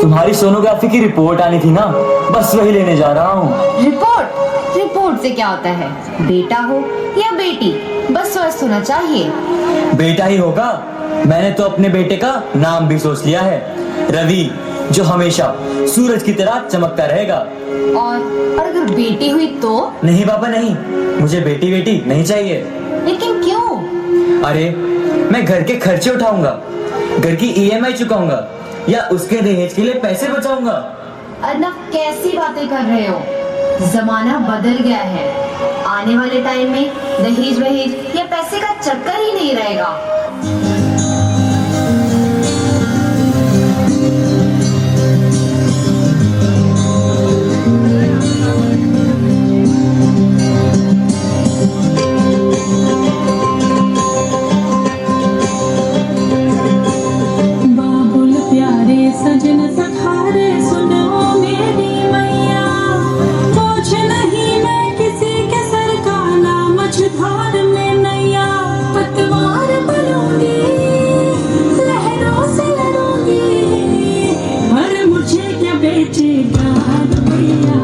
तुम्हारी सोनोग्राफी की रिपोर्ट आनी थी ना, बस वही लेने जा रहा हूँ। रिपोर्ट से क्या होता है? बेटा हो या बेटी, बस स्वस्थ होना चाहिए। बेटा ही होगा। मैंने तो अपने बेटे का नाम भी सोच लिया है, रवि, जो हमेशा सूरज की तरह चमकता रहेगा। और अगर बेटी हुई तो? नहीं पापा नहीं, मुझे बेटी बेटी नहीं चाहिए। लेकिन क्यों? अरे मैं घर के खर्चे उठाऊंगा, घर की ईएमआई चुकाऊंगा या उसके दहेज के लिए पैसे बचाऊंगा। अर्नव, कैसी बातें कर रहे हो? जमाना बदल गया है। आने वाले टाइम में दहेज वहेज या पैसे का चक्कर ही नहीं रहेगा। सजन सखारे सुनो मेरी मैया, बोझ नहीं मैं किसी के सर का, ना मझधार में नैया। पतवार बनूंगी, लहरों से लड़ूंगी, पर मुझे क्या बेचेगा रुपया?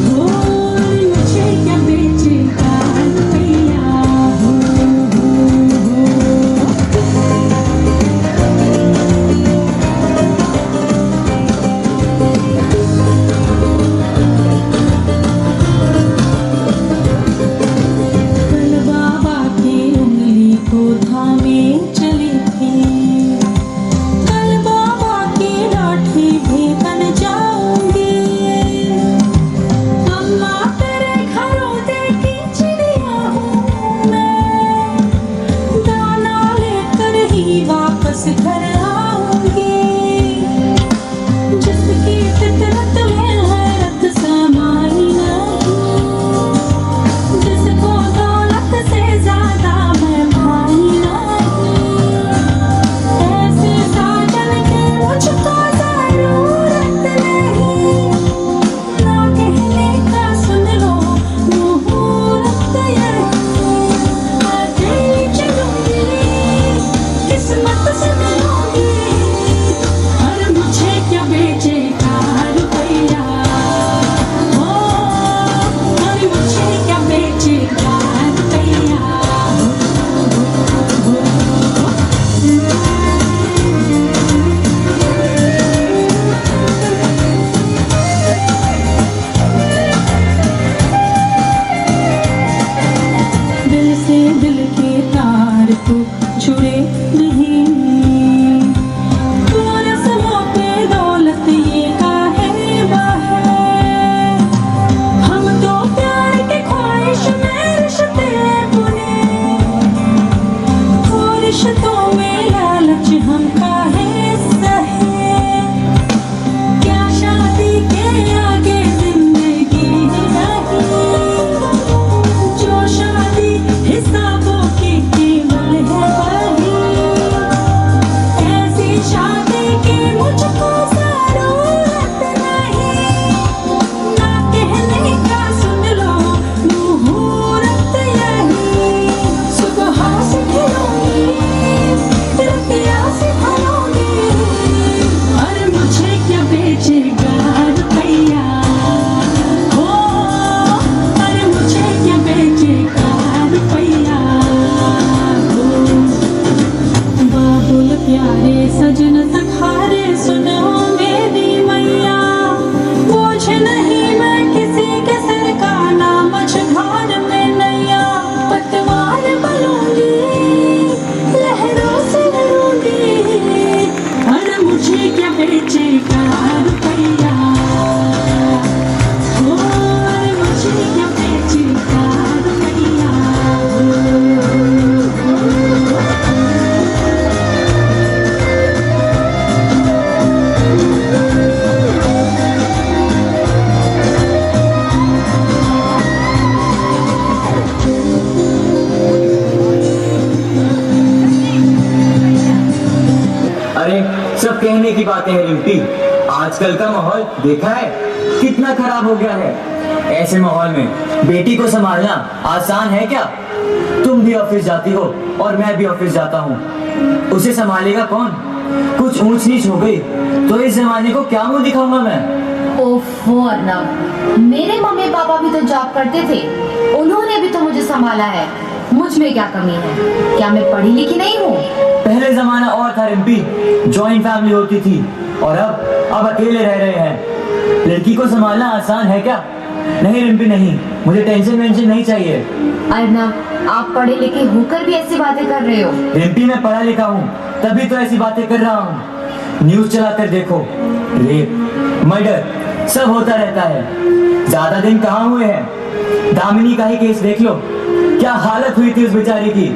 हो मुझे क्या बेचेगा रुपया? सब कहने की बातें हैं रिम्पी, आजकल का माहौल देखा है कितना खराब हो गया है। ऐसे माहौल में बेटी को संभालना आसान है क्या? तुम भी ऑफिस जाती हो और मैं भी ऑफिस जाता हूँ, उसे संभालेगा कौन? कुछ ऊंच नीच हो गई तो इस जमाने को क्या मुंह दिखाऊंगा मैं? ओफो अर्नब, मेरे मम्मी पापा भी तो जॉब करते थे, उन्होंने भी तो मुझे संभाला है। मुझ में क्या कमी है? क्या मैं पढ़ी लिखी नहीं हूँ? पहले जमाना और था रिम्पी, जॉइंट फैमिली होती थी और अब अकेले रह रहे हैं। लड़की को संभालना आसान है क्या? नहीं रिम्पी नहीं, मुझे टेंशन वेंशन नहीं चाहिए। अर्नब, आप पढ़े लिखे होकर भी ऐसी बातें कर रहे हो। रिम्पी मैं पढ़ा लिखा हूँ तभी तो ऐसी बातें कर रहा हूँ। न्यूज चलाकर देखो, रेप मर्डर सब होता रहता है। ज्यादा दिन कहाँ हुए हैं, दामिनी का ही केस देख लो, क्या हालत हुई थी उस बेचारी की।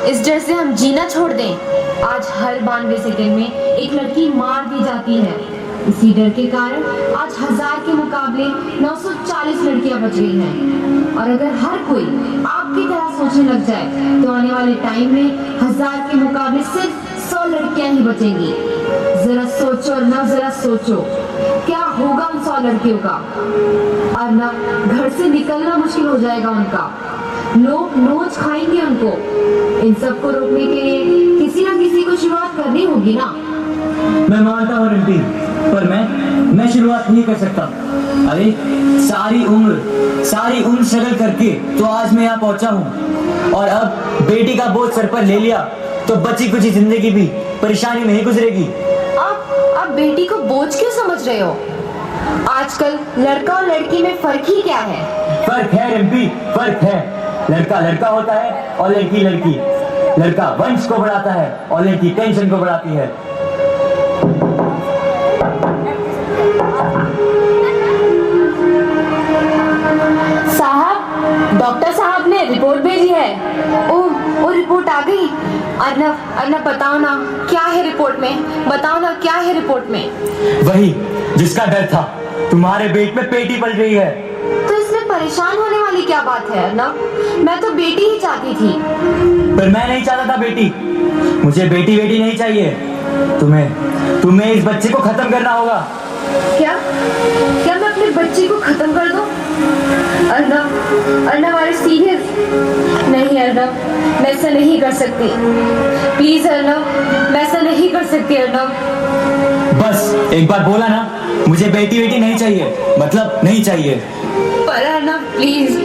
इस डर से हम जीना छोड़ दें? आज हर 92 सेकंड में एक लड़की मार दी जाती है। इसी डर के कारण आज 1000 के मुकाबले 940 लड़कियां बच गई हैं। और अगर हर कोई आपकी तरह सोचने लग जाए तो आने वाले टाइम में 1000 के मुकाबले सिर्फ 100 लड़कियां ही बचेंगी। जरा सोचो ना, जरा सोचो क्या होगा उन 100 लड़कियों का। और ना घर से निकलना मुश्किल हो जाएगा उनका, लोग नोच खाएंगे उनको। इन सबको रोकने के लिए किसी ना किसी को शुरुआत करनी होगी ना। मैं मानता हूँ रिम्पी, पर मैं शुरुआत नहीं कर सकता। अरे सारी उम्र स्ट्रगल करके तो आज मैं यहाँ पहुँचा हूँ, और अब बेटी का बोझ सर पर ले लिया तो बची कुछ जिंदगी भी परेशानी में ही गुजरेगी। आप बेटी को बोझ क्यों समझ रहे हो? आजकल लड़का और लड़की में फर्क ही क्या है? फर्क है रिम्पी, फर्क है। लड़का लड़का होता है और लड़की लड़की। लड़का वंश को बढ़ाता है और लड़की टेंशन को बढ़ाती है। साहब, डॉक्टर साहब ने रिपोर्ट भेजी है। ओ रिपोर्ट आ गई। अर्नब बताओ ना क्या है रिपोर्ट में, बताओ ना क्या है रिपोर्ट में। वही जिसका डर था, तुम्हारे पेट में पेटी पल रही है। तो इसमें परेशान होने वाली क्या बात है अर्नब? मैं तो बेटी ही चाहती थी। पर मैं नहीं चाहता था बेटी, मुझे बेटी नहीं चाहिए। तुम्हें इस बच्चे को खत्म करना होगा। क्या मैं अपने बच्चे को खत्म कर दूं? Arnab are serious? नहीं अर्नब, मैं ऐसा नहीं कर सकती। प्लीज अर्नब, मैं ऐसा नहीं कर सकती अर्नब। बस एक बार बोला ना, मुझे बेटी नहीं चाहिए, मतलब नहीं चाहिए। पर अर्नब प्लीज,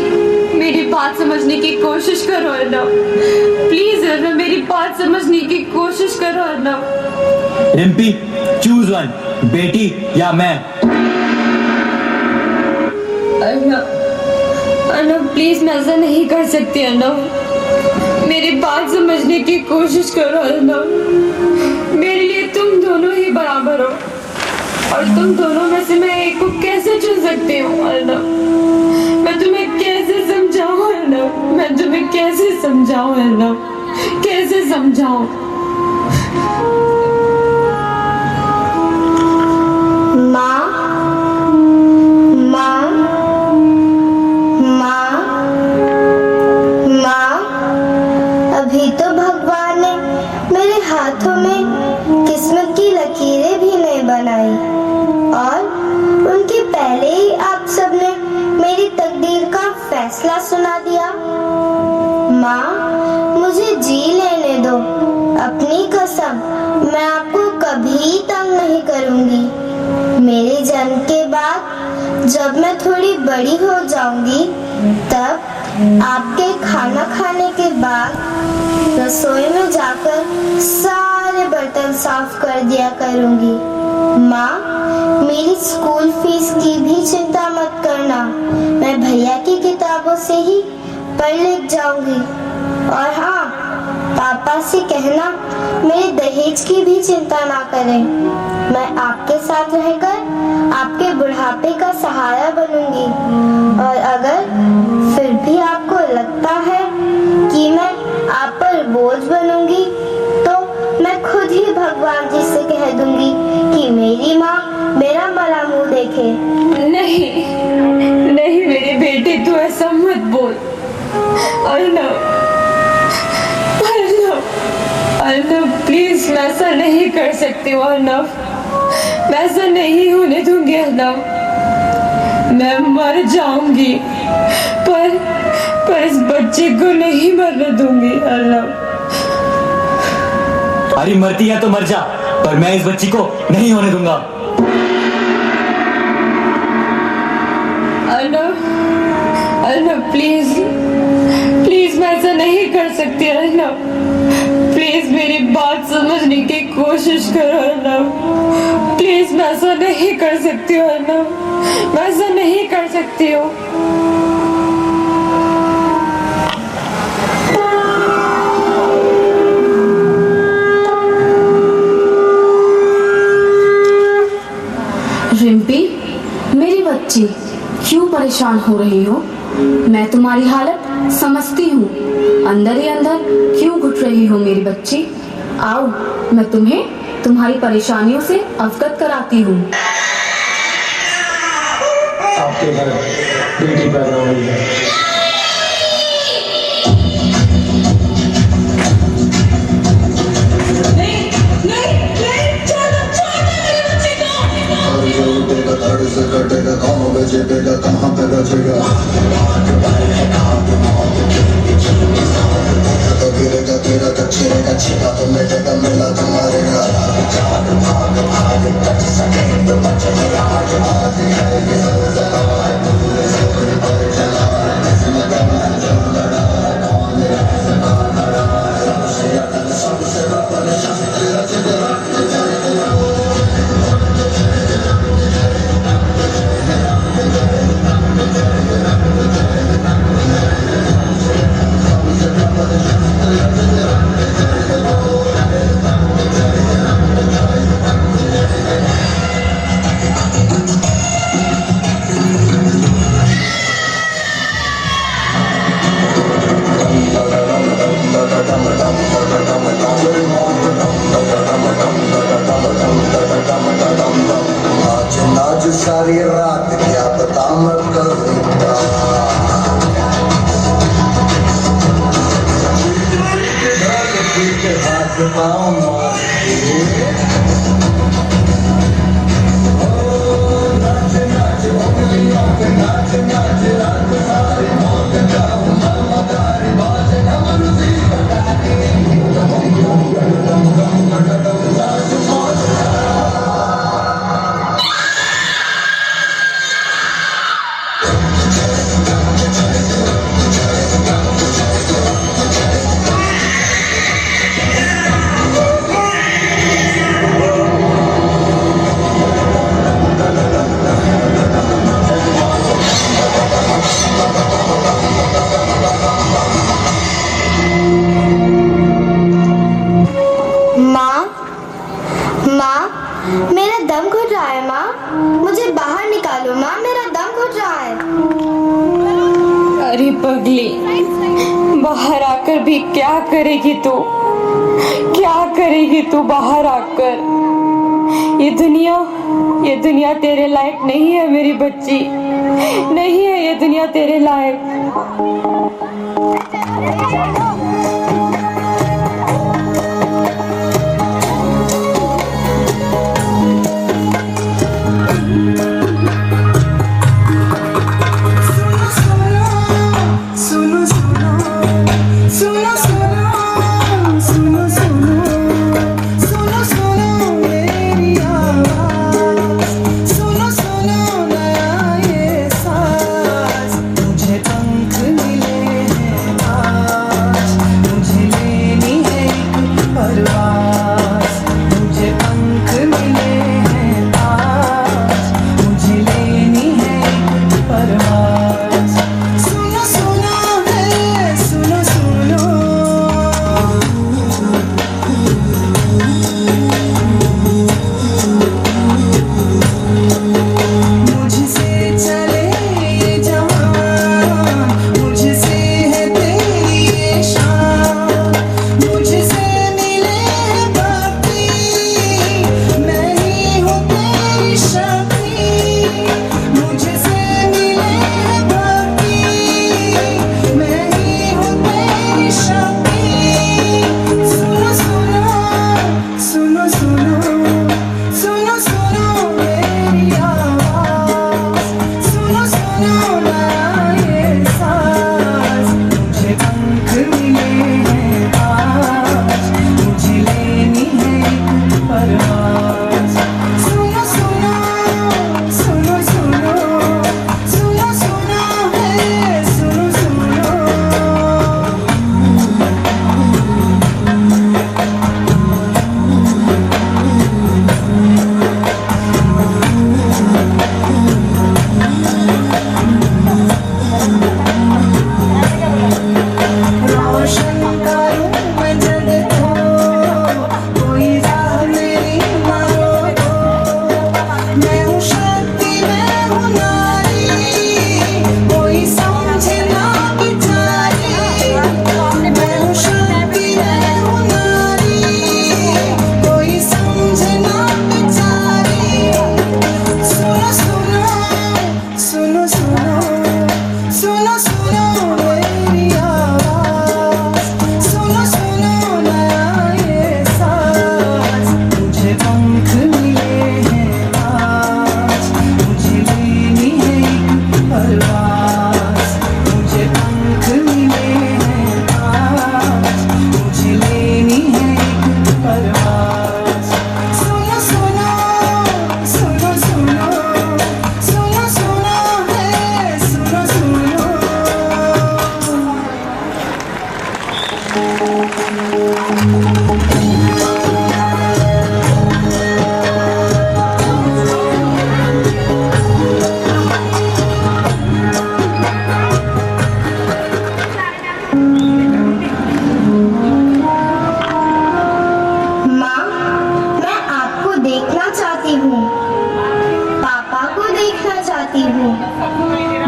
मेरी बात समझने की कोशिश करो अर्नव, प्लीज अर्नव, मेरी बात समझने की कोशिश करो अर्नव। रिम्पी, चूज वन, बेटी या मैं। अर्नव प्लीज, मैं ऐसा नहीं कर सकती अर्नव, मेरी बात समझने की कोशिश करो अर्नव। मेरे लिए तुम दोनों ही बराबर हो और तुम दोनों में से मैं एक को कैसे चुन सकती हूँ अर्नव? मैं तुम्हें कैसे समझाऊं अर्नव? मैं तुम्हें कैसे समझाऊं अर्नव? कैसे समझाऊं? माँ, माँ, माँ, माँ, अभी तो भगवान ने मेरे हाथों में किस्मत की लकीरें भी नहीं बनाई और उनके पहले ही आप सबने मेरी तकदीर का फैसला सुना दिया। माँ, मुझे जी लेने दो, अपनी कसम, मैं आपको कभी तंग नहीं करूँगी। मेरे जन्म के बाद जब मैं थोड़ी बड़ी हो जाऊंगी तब आपके खाना खाने के बाद रसोई में जाकर सारे बर्तन साफ कर दिया करूंगी। माँ, मेरी स्कूल फीस की भी चिंता मत करना, मैं भैया की किताबों से ही पढ़ लिख जाऊंगी। और हाँ, पापा से कहना मेरे दहेज की भी चिंता ना करें, मैं आपके साथ रहकर आपके बुढ़ापे का सहारा बनूंगी। और अगर फिर भी आपको लगता है कि मैं आप पर बोझ बनूंगी तो मैं खुद ही भगवान जी से कह दूंगी कि मेरी माँ मेरा भला मुंह देखे। नहीं नहीं मेरे बेटे, तू ऐसा मत बोल अर्नव, अर्नव, अर्नव प्लीज, मैं ऐसा नहीं कर सकती हूँ अर्नव, मैं ऐसा नहीं होने दूंगी अर्नव, मैं मर जाऊंगी पर इस बच्चे को नहीं मरने दूंगी अर्नव। अरे मरती है तो मर जा, पर मैं इस बच्ची को नहीं होने दूंगा। अर्नव, अर्नव प्लीज, प्लीज, मैं ऐसा नहीं कर सकती अर्नव, प्लीज मेरी बात समझने की कोशिश करो अर्नव, प्लीज, मैं ऐसा नहीं कर सकती हूँ अर्नव, मैं ऐसा नहीं कर सकती हूँ। रिम्पी, मेरी बच्ची, क्यों परेशान हो रही हो? मैं तुम्हारी हालत समझती हूँ, अंदर ही अंदर क्यों घुट रही हो मेरी बच्ची? आओ, मैं तुम्हें तुम्हारी परेशानियों से अवगत कराती हूँ। आपके घर बेटी पैदा हुई है। से कटेगा, कहाँ बेचेगा, कहाँ पे बचेगा, तो गिरेगा तेरा तो छिरेगा, छिपा तो मिटेगा, मिला तो मारेगा। पगली, बाहर आकर भी क्या करेगी तू? क्या करेगी तू बाहर आकर? ये दुनिया तेरे लायक नहीं है मेरी बच्ची, नहीं है ये दुनिया तेरे लायक।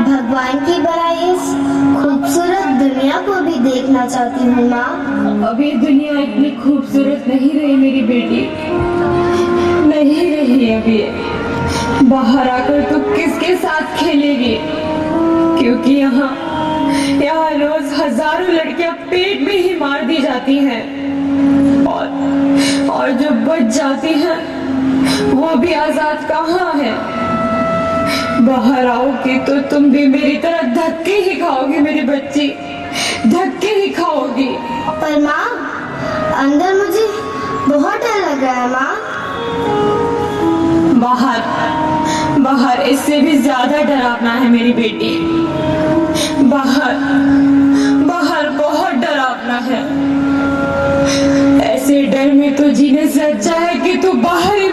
भगवान की बनाई इस खूबसूरत दुनिया को भी देखना चाहती हूँ माँ। अब ये दुनिया इतनी खूबसूरत नहीं रही मेरी बेटी, नहीं रही। अब ये बाहर आकर तू किसके साथ खेलेगी? क्योंकि यहाँ रोज हजारों लड़कियां पेट में ही मार दी जाती हैं और जो बच जाती हैं वो भी आजाद कहाँ है। बाहर आओगी तो तुम भी मेरी तरह धक्के ही खाओगी मेरी बच्ची, धक्के ही खाओगी। पर माँ अंदर मुझे बहुत डर लग रहा है माँ। बाहर इससे भी ज्यादा डरावना है मेरी बेटी। बाहर बहुत डरावना है। ऐसे डर में तो जीने से अच्छा है कि तू बाहर ही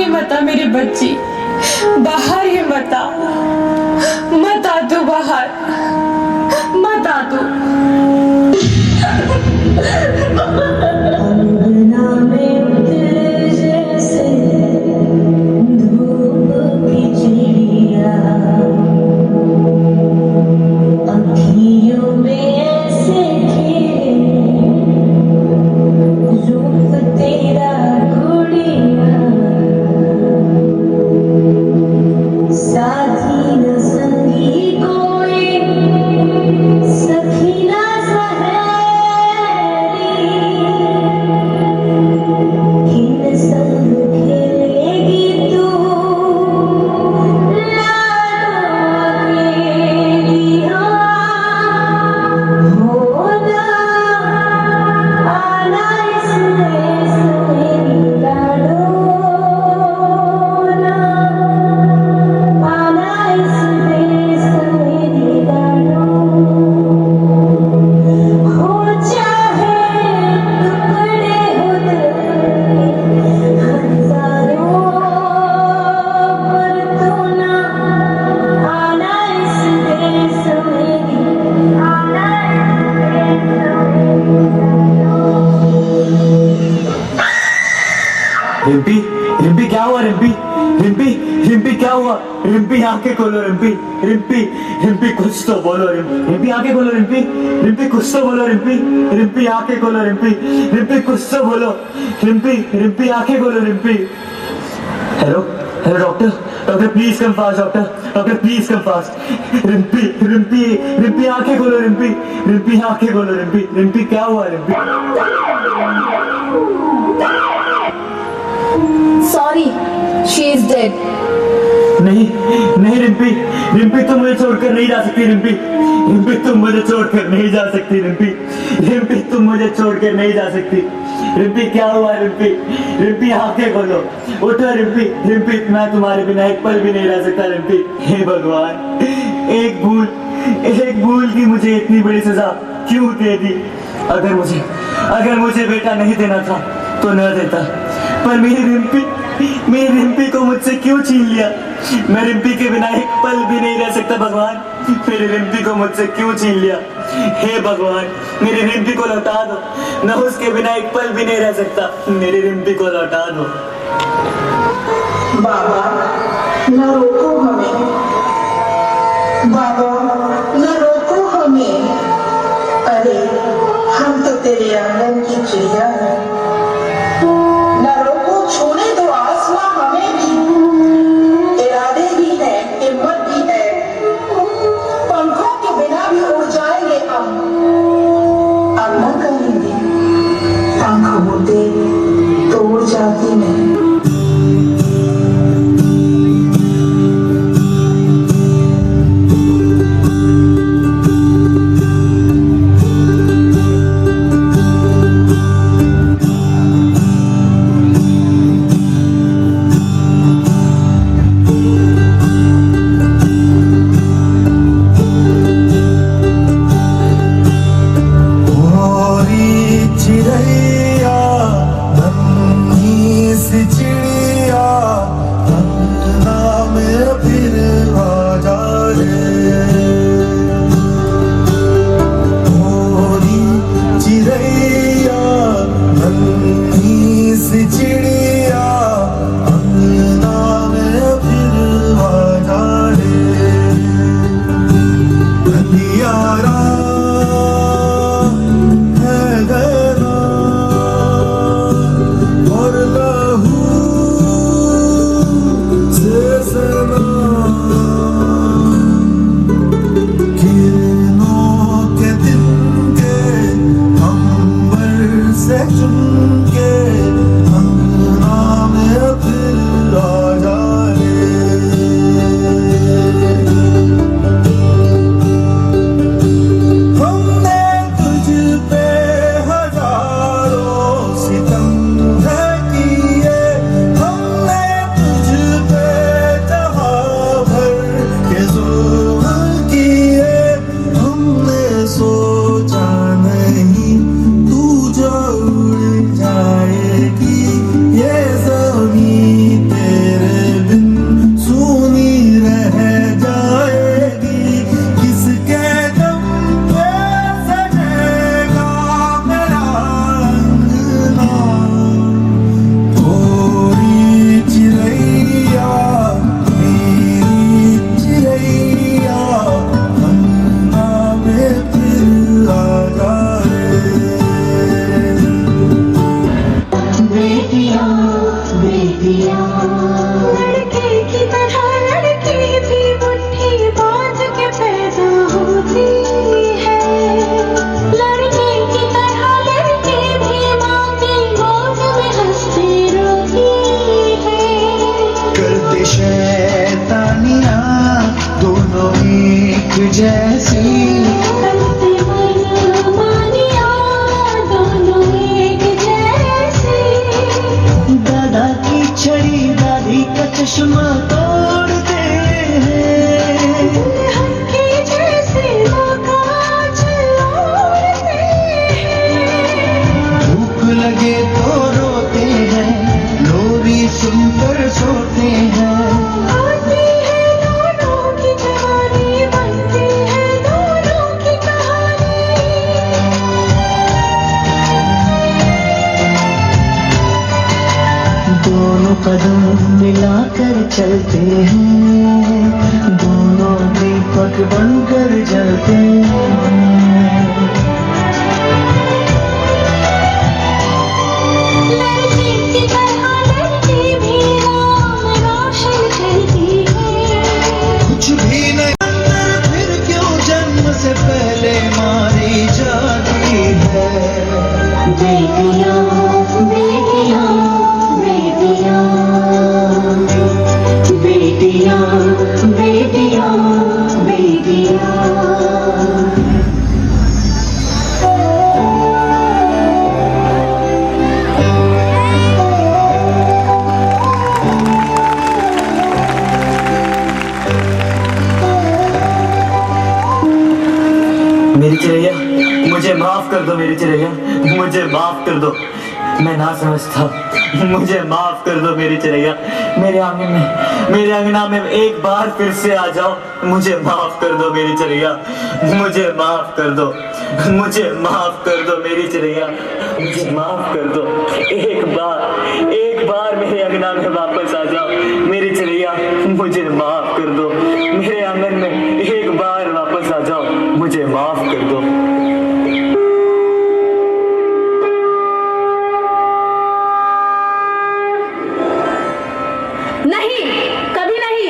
मत आ मेरी बच्ची, बाहर ही मत आ तू, बाहर मत आ तू। रिम्पी? रिम्पी, रिम्पी क्या हुआ? रिम्पी आंखें खोलो रिम्पी, रिम्पी, रिम्पी कुछ तो बोलो रिम्पी आंखें खोलो रिम्पी, रिम्पी कुछ तो बोलो रिम्पी, रिम्पी आंखें खोलो रिम्पी, रिम्पी कुछ तो बोलो रिम्पी, रिम्पी आंखें खोलो Rimpy. Hello hello doctor, doctor please come fast, doctor please come fast. Rimpy Rimpy Rimpy आंखें खोलो रिम्पी, रिम्पी आंखें खोलो रिम्पी, रिम्पी क्या हुआ Rimpy? Sorry, she is dead. नहीं नहीं रिम्पी, रिम्पी तुम मुझे छोड़कर नहीं जा सकती रिम्पी, रिम्पी तुम मुझे छोड़कर नहीं जा सकती रिम्पी, रिम्पी तुम मुझे छोड़कर नहीं जा सकती। रिम्पी क्या हुआ रिम्पी? रिम्पी आंखें खोलो, उठो रिम्पी, रिम्पी मैं तुम्हारे बिना एक पल भी नहीं रह सकता रिम्पी। हे भगवान, एक भूल की मुझे इतनी बड़ी सजा क्यों दे दी? अगर मुझे बेटा नहीं देना था तो न देता, पर मेरी रिम्पी को मुझसे क्यों छीन लिया? मैं रिम्पी के बिना एक पल भी नहीं रह सकता भगवान, मेरी रिम्पी को मुझसे क्यों छीन लिया? हे भगवान, मेरी रिम्पी को लौटा दो, मैं उसके बिना एक पल भी नहीं रह सकता, मेरी रिम्पी को लौटा दो। बाबा न रोको हमें, बाबा न रोको हमें, अरे हम तो तेरे आंगन की चिड़िया हैं, न रोको, छूने दो आसमां हमें भी, इरादे भी है, हिम्मत भी है, पंखों के बिना भी उड़ जाएंगे हम, अब न करेंगे, पंख होते तो उड़ जाती नहीं। दोनों की कदम मिलाकर चलते हैं, दोनों दीपक बनकर जलते हैं। लड़की की तरह लड़की भी नाम रोशन करती है। कुछ भी नहीं अंदर फिर क्यों जन्म से पहले मारी जाती है। बेटियां बेटियां बेटियां बेटियां बेटियां बेटियां। मेरी चिड़ैया, मुझे माफ कर दो मेरी चिड़ैया, मुझे माफ कर दो। मैं ना समझता, मुझे माफ कर दो मेरी चिड़ैया। मेरे आंगन में, मेरे अंगना में एक बार फिर से आ जाओ। मुझे माफ कर दो मेरी चिड़ैया, मुझे माफ कर दो, मुझे माफ कर दो मेरी चिड़ैया, मुझे माफ कर दो। एक बार मेरे अंगना में वापस आ जाओ मेरी चिड़ैया, मुझे माफ कर दो। मेरे आंगन में एक बार वापस आ जाओ, मुझे माफ कर दो। नहीं, कभी नहीं।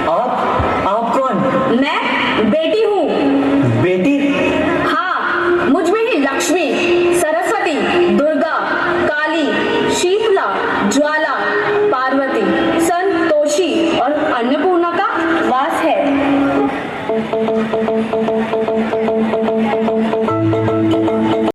आप कौन? मैं बेटी हूँ। बेटी? हाँ, मुझ में ही लक्ष्मी, सरस्वती, दुर्गा, काली, शीतला, ज्वाला